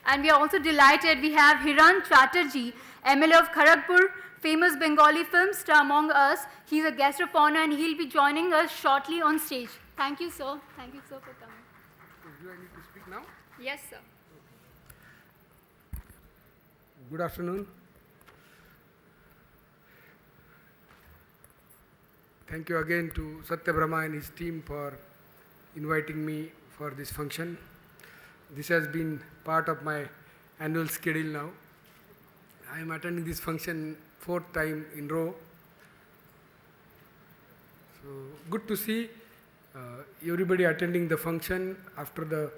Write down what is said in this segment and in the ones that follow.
And we are also delighted we have Hiran Chatterjee, MLA of Kharagpur, famous Bengali film star among us. He's a guest of honor and he'll be joining us shortly on stage. Thank you, sir. Thank you, sir, for coming. Do I need to speak now? Yes, sir. Good afternoon. Thank you again to Satya Brahma and his team for inviting me for this function. This has been part of my annual schedule now. I am attending this function 4th time in row. So good to see everybody attending the function after the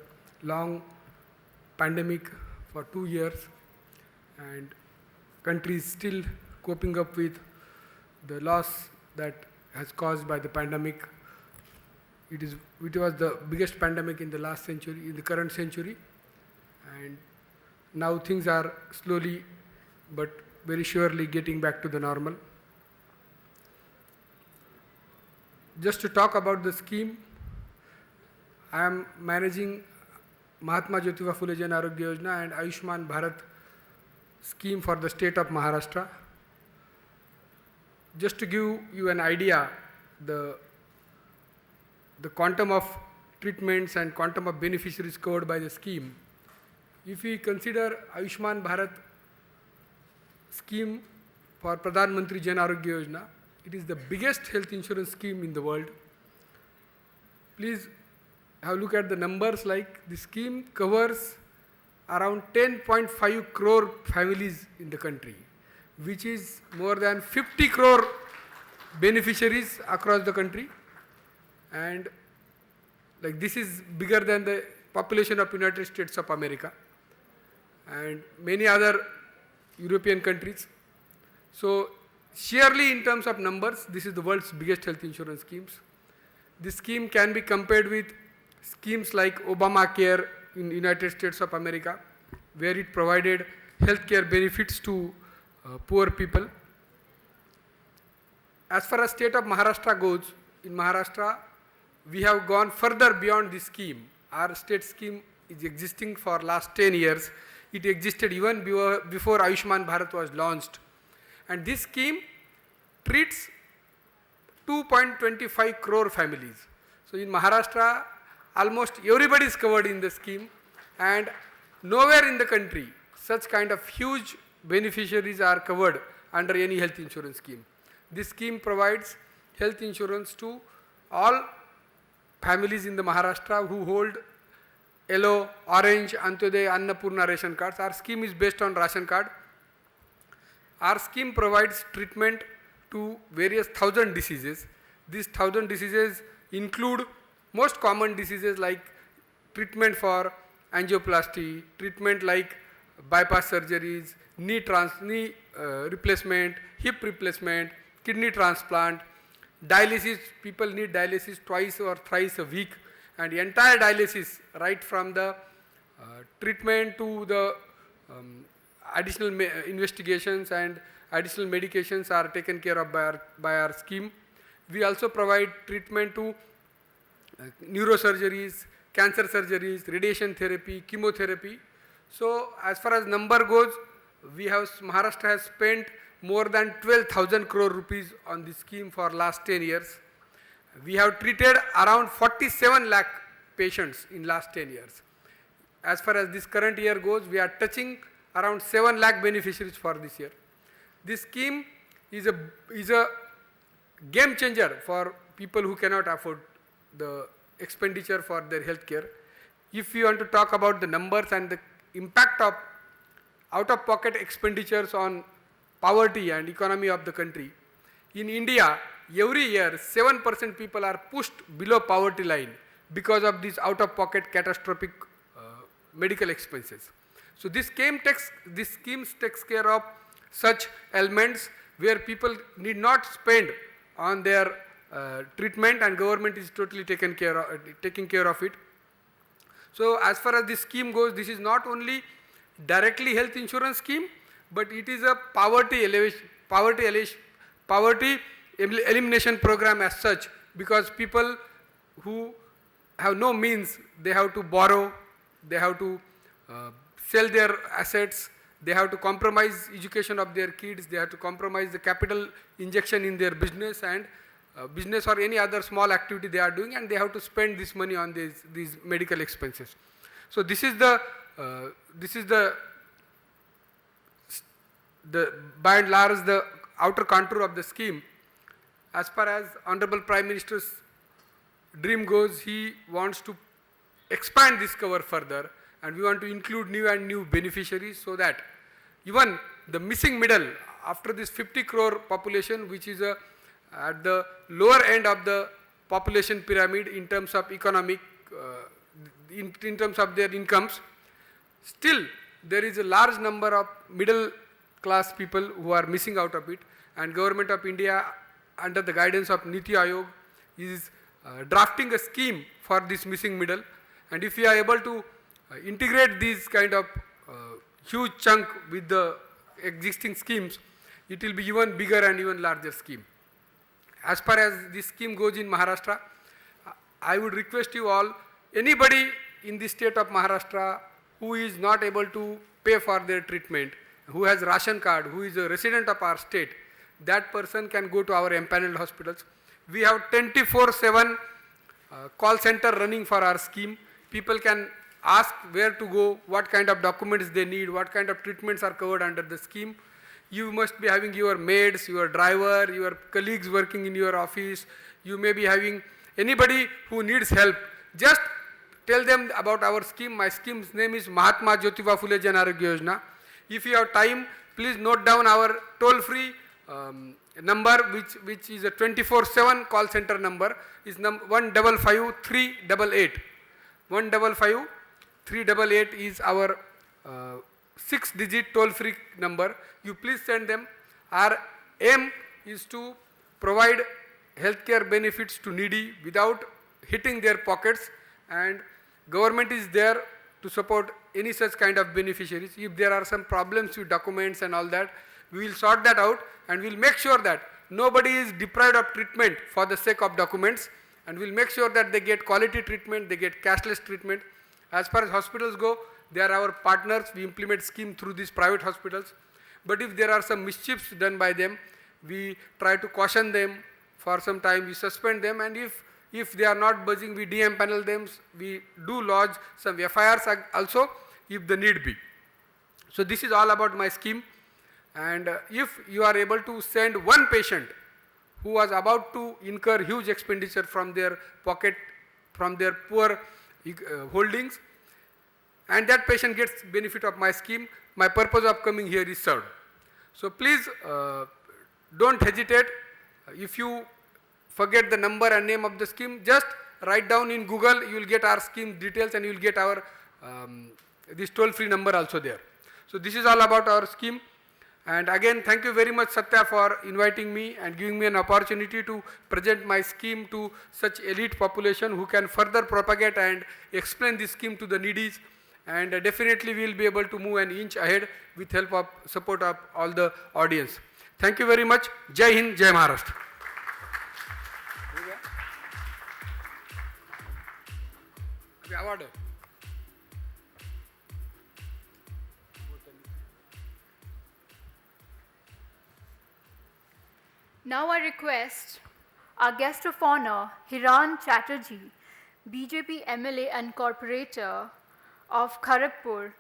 long pandemic for 2 years, and country is still coping up with the loss that has caused by the pandemic. It was the biggest pandemic in the last century, in the current century, and now things are slowly but very surely getting back to the normal. Just to talk about the scheme, I am managing Mahatma Jyotiba Phule Jan Arogya Yojana and Ayushman Bharat scheme for the state of Maharashtra. Just to give you an idea, the quantum of treatments and quantum of beneficiaries covered by the scheme. If we consider Ayushman Bharat scheme for Pradhan Mantri Jan Arogya Yojana, it is the biggest health insurance scheme in the world. Please have a look at the numbers. Like the scheme covers around 10.5 crore families in the country, which is more than 50 crore beneficiaries across the country. And like this is bigger than the population of United States of America and many other European countries. So sheerly in terms of numbers, this is the world's biggest health insurance schemes. This scheme can be compared with schemes like Obamacare in United States of America, where it provided healthcare benefits to poor people. As far as state of Maharashtra goes, in Maharashtra, we have gone further beyond this scheme. Our state scheme is existing for last 10 years. It existed even before Ayushman Bharat was launched. And this scheme treats 2.25 crore families. So in Maharashtra, almost everybody is covered in the scheme, and nowhere in the country such kind of huge beneficiaries are covered under any health insurance scheme. This scheme provides health insurance to all families in the Maharashtra who hold yellow, orange, Antyodaya, Annapurna ration cards. Our scheme is based on ration card. Our scheme provides treatment to various 1,000 diseases. These 1,000 diseases include most common diseases like treatment for angioplasty, treatment like bypass surgeries, knee replacement, hip replacement, kidney transplant, dialysis. People need dialysis twice or thrice a week, and the entire dialysis, right from the treatment to the additional investigations and additional medications are taken care of by our scheme. We also provide treatment to neurosurgeries, cancer surgeries, radiation therapy, chemotherapy. So as far as number goes, Maharashtra has spent more than 12,000 crore rupees on this scheme for last 10 years. We have treated around 47 lakh patients in last 10 years. As far as this current year goes, we are touching around 7 lakh beneficiaries for this year. This scheme is a game changer for people who cannot afford the expenditure for their health care. If we want to talk about the numbers and the impact of out-of-pocket expenditures on poverty and economy of the country, in India, every year 7% people are pushed below poverty line because of these out-of-pocket catastrophic medical expenses. So this scheme takes care of such elements where people need not spend on their treatment, and government is totally taking care of it. So as far as this scheme goes, this is not only directly health insurance scheme, but it is a poverty elimination program as such, because people who have no means, they have to borrow, they have to sell their assets, they have to compromise education of their kids, they have to compromise the capital injection in their business and business or any other small activity they are doing, and they have to spend this money on these medical expenses. So this is the by and large the outer contour of the scheme. As far as Honorable Prime Minister's dream goes, he wants to expand this cover further, and we want to include new beneficiaries, so that even the missing middle, after this 50 crore population, which is at the lower end of the population pyramid in terms of economic, in terms of their incomes, still there is a large number of middle class people who are missing out of it, and Government of India, under the guidance of Niti Aayog, is drafting a scheme for this missing middle. And if we are able to integrate these kind of huge chunk with the existing schemes, it will be even bigger and even larger scheme. As far as this scheme goes in Maharashtra, I would request you all, anybody in the state of Maharashtra who is not able to pay for their treatment, who has ration card, who is a resident of our state, that person can go to our empaneled hospitals. We have 24/7 call center running for our scheme. People can ask where to go, what kind of documents they need, what kind of treatments are covered under the scheme. You must be having your maids, your driver, your colleagues working in your office. You may be having anybody who needs help. Just tell them about our scheme. My scheme's name is Mahatma Jyotiba Phule Jan Arogya Yojana. If you have time, please note down our toll-free number, which is a 24/7 call center number, is 155-388. 155-388 is our 6-digit toll-free number. You please send them. Our aim is to provide healthcare benefits to needy without hitting their pockets, and government is there to support any such kind of beneficiaries. If there are some problems with documents and all that, we will sort that out, and we will make sure that nobody is deprived of treatment for the sake of documents, and we will make sure that they get quality treatment, they get cashless treatment. As far as hospitals go, they are our partners. We implement scheme through these private hospitals. But if there are some mischiefs done by them, we try to caution them for some time, we suspend them, and if they are not budging, we de-empanel them. We do lodge some FIRs also, if the need be. So this is all about my scheme. And if you are able to send one patient who was about to incur huge expenditure from their pocket, from their poor holdings, and that patient gets benefit of my scheme, my purpose of coming here is served. So please don't hesitate. If you forget the number and name of the scheme, just write down in Google, you will get our scheme details, and you will get our this toll-free number also there. So this is all about our scheme. And again, thank you very much, Satya, for inviting me and giving me an opportunity to present my scheme to such elite population who can further propagate and explain this scheme to the needies. And definitely we will be able to move an inch ahead with help of support of all the audience. Thank you very much. Jai Hind, Jai Maharashtra. Award. Now I request our guest of honor, Hiran Chatterjee, BJP MLA and Corporator of Kharagpur,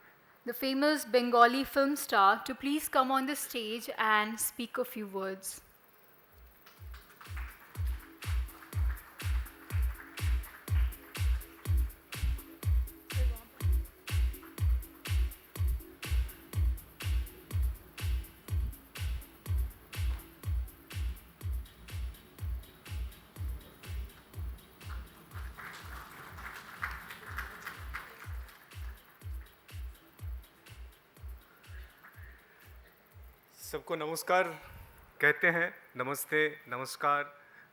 the famous Bengali film star, to please come on the stage and speak a few words. सबको नमस्कार कहते हैं, नमस्ते, नमस्कार,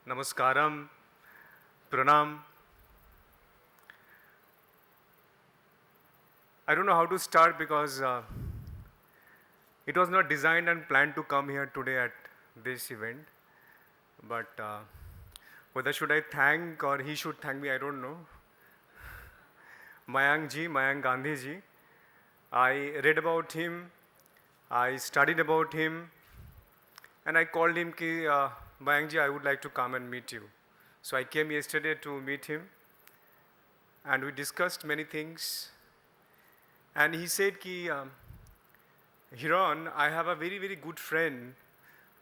नमस्कारम, pranam. I don't know how to start because it was not designed and planned to come here today at this event. But whether should I thank or he should thank me, I don't know. Mayank Gandhi ji, I read about him, I studied about him, and I called him ki, Mayankji, I would like to come and meet you. So I came yesterday to meet him, and we discussed many things. And he said ki, Hiran, I have a very, very good friend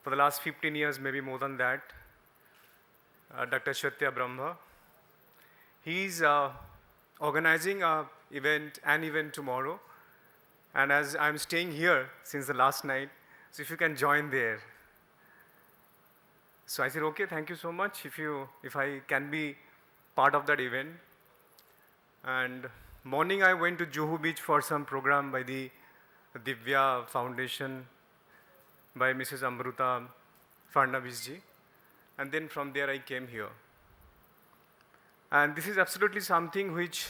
for the last 15 years, maybe more than that, Dr. Shatya Brahma. He's organizing an event tomorrow. And as I'm staying here since the last night, so if you can join there. So I said, okay, thank you so much if I can be part of that event. And morning I went to Juhu Beach for some program by the Divya Foundation by Mrs. Amruta Fadnavis ji. And then from there I came here. And this is absolutely something which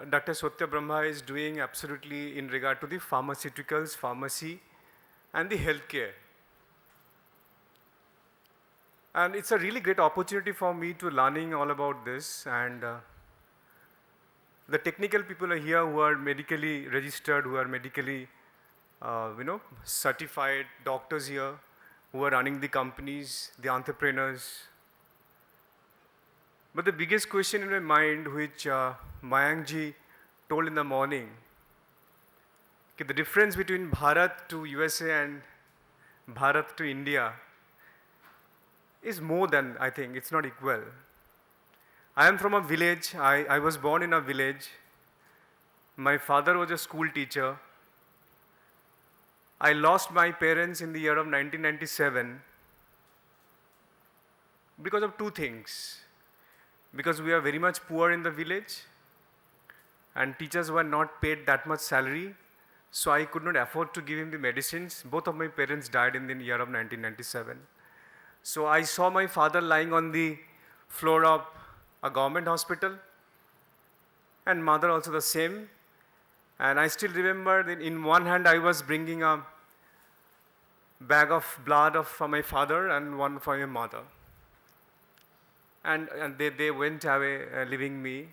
Dr. Satya Brahma is doing absolutely in regard to the pharmaceuticals, pharmacy, and the healthcare. And it's a really great opportunity for me to learning all about this. And the technical people are here who are medically registered, who are medically, certified doctors here, who are running the companies, the entrepreneurs. But the biggest question in my mind, which Mayankji told in the morning, the difference between Bharat to USA and Bharat to India is more than, I think, it's not equal. I am from a village, I was born in a village. My father was a school teacher. I lost my parents in the year of 1997 because of two things. Because we are very much poor in the village and teachers were not paid that much salary, so I could not afford to give him the medicines. Both of my parents died in the year of 1997. So I saw my father lying on the floor of a government hospital and mother also the same. And I still remember that in one hand I was bringing a bag of blood for my father and one for my mother. And they went away leaving me.